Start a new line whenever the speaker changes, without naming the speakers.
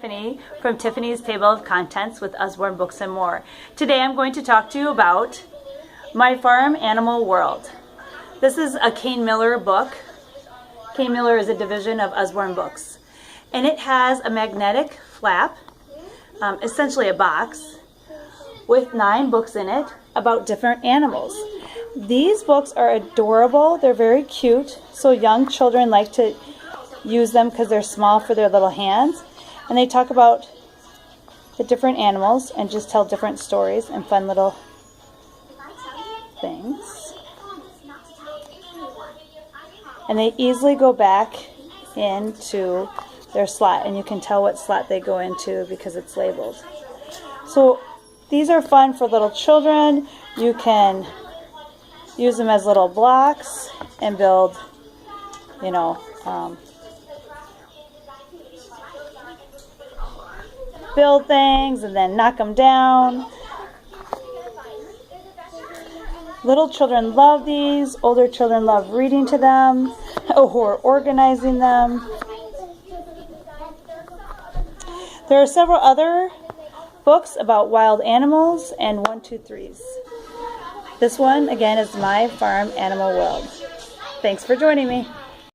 Tiffany from Tiffany's Table of Contents with Usborne Books and More. Today I'm going to talk to you about My Farm Animal World. This is a Kane Miller book. Kane Miller is a division of Usborne Books. And it has a magnetic flap, essentially a box, with 9 books in it about different animals. These books are adorable. They're very cute, so young children like to use them because they're small for their little hands. And they talk about the different animals and just tell different stories and fun little things. And they easily go back into their slot, and you can tell what slot they go into because it's labeled. So these are fun for little children. You can use them as little blocks and build, build things and then knock them down. Little children love these. Older children love reading to them or organizing them. There are several other books about wild animals and 1-2-3s. This one, again, is My Farm Animal World. Thanks for joining me.